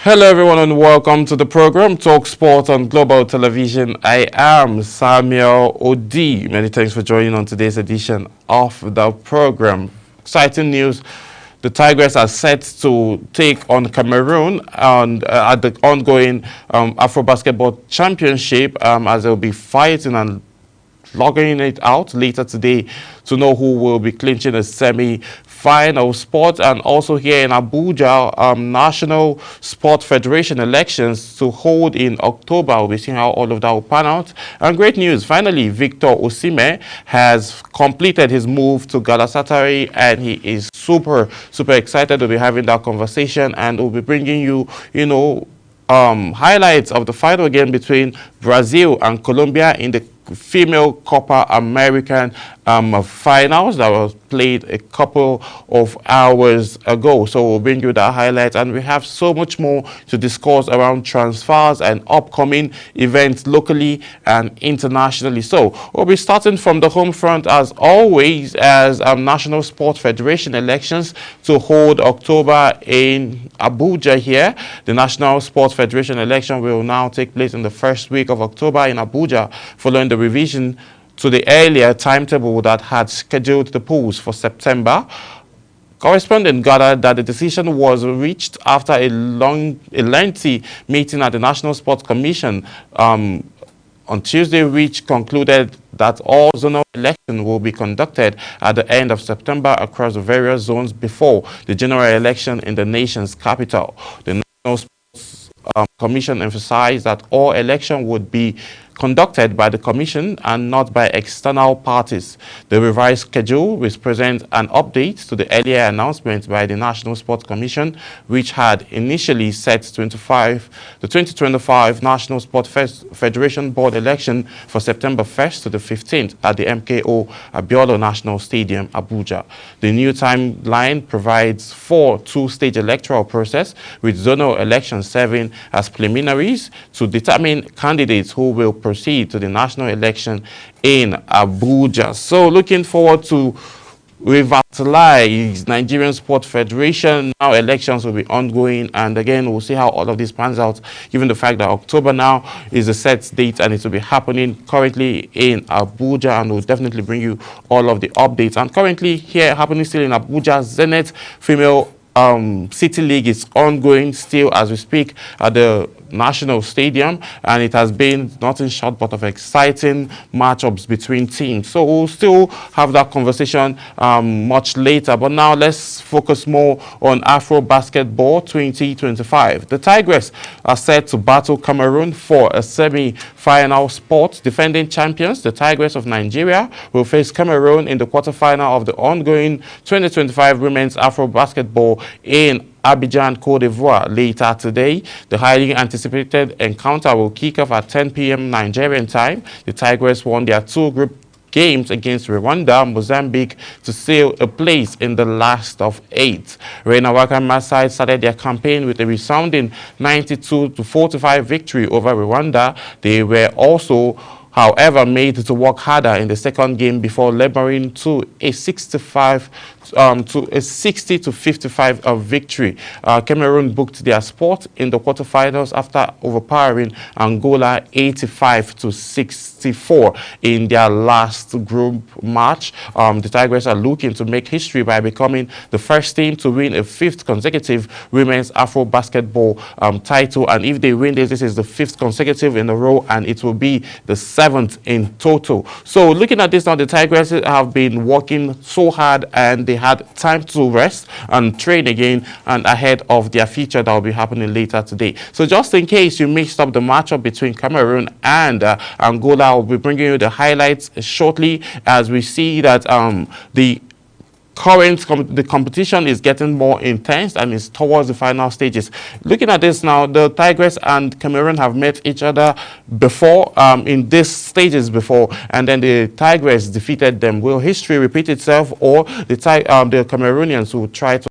Hello everyone and welcome to the program Talk Sport on Global Television. I am Samuel Odi. Many thanks for joining on today's edition of the program. Exciting news. The Tigers are set to take on Cameroon at the ongoing Afro Basketball Championship as they'll be fighting and logging it out later today to know who will be clinching a semi-final spot. And also here in Abuja, National Sport Federation elections to hold in October. We'll be seeing how all of that will pan out. And great news, finally, Victor Osimhen has completed his move to Galatasaray and he is super excited to be having that conversation, and we'll be bringing you, highlights of the final game between Brazil and Colombia in the female Copa American finals that was played a couple of hours ago. So we'll bring you that highlight, and we have so much more to discuss around transfers and upcoming events locally and internationally. So we'll be starting from the home front as always, as National Sports Federation elections to hold October in Abuja here. The National Sports Federation election will now take place in the first week of October in Abuja, following the revision to the earlier timetable that had scheduled the polls for September. Correspondent gathered that the decision was reached after a lengthy meeting at the National Sports Commission on Tuesday, which concluded that all zonal elections will be conducted at the end of September across the various zones before the general election in the nation's capital. The National Sports Commission emphasized that all elections would be conducted by the Commission and not by external parties. The revised schedule represents an update to the earlier announcement by the National Sports Commission, which had initially set the 2025 National Sports Federation Board election for September 1st to the 15th at the MKO Abiola National Stadium, Abuja. The new timeline provides for two-stage electoral process, with zonal elections serving as preliminaries to determine candidates who will proceed to the national election in Abuja. So looking forward to revitalize Nigerian Sports Federation. Now elections will be ongoing, and again we'll see how all of this pans out, given the fact that October now is a set date and it will be happening currently in Abuja, and we'll definitely bring you all of the updates. And currently here happening still in Abuja, Zenith Female City League is ongoing still as we speak at the National Stadium, and it has been nothing short but of exciting matchups between teams. So we'll still have that conversation much later, but now let's focus more on Afro Basketball 2025. The Tigers are set to battle Cameroon for a semi-final spot. Defending champions, the Tigers of Nigeria, will face Cameroon in the quarterfinal of the ongoing 2025 Women's Afro Basketball in Abidjan, Cote d'Ivoire later today. The highly anticipated encounter will kick off at 10 p.m. Nigerian time. The Tigers won their two group games against Rwanda, Mozambique to seal a place in the last of 8. Reina Wakama's side started their campaign with a resounding 92-45 victory over Rwanda. They were also, however, made to work harder in the second game before laboring to a 60-55 victory. Cameroon booked their spot in the quarterfinals after overpowering Angola 85-64 in their last group match. The Tigers are looking to make history by becoming the first team to win a 5th consecutive Women's Afro Basketball title, and if they win this is the 5th consecutive in a row, and it will be the 7th in total. So looking at this now, the Tigers have been working so hard and they had time to rest and train again and ahead of their feature that will be happening later today. So just in case you mixed up the matchup between Cameroon and Angola, I'll be bringing you the highlights shortly as we see that the competition is getting more intense and is towards the final stages. Looking at this now, the Tigers and Cameroon have met each other before, in these stages before, and then the Tigers defeated them. Will history repeat itself, or the Cameroonians will try to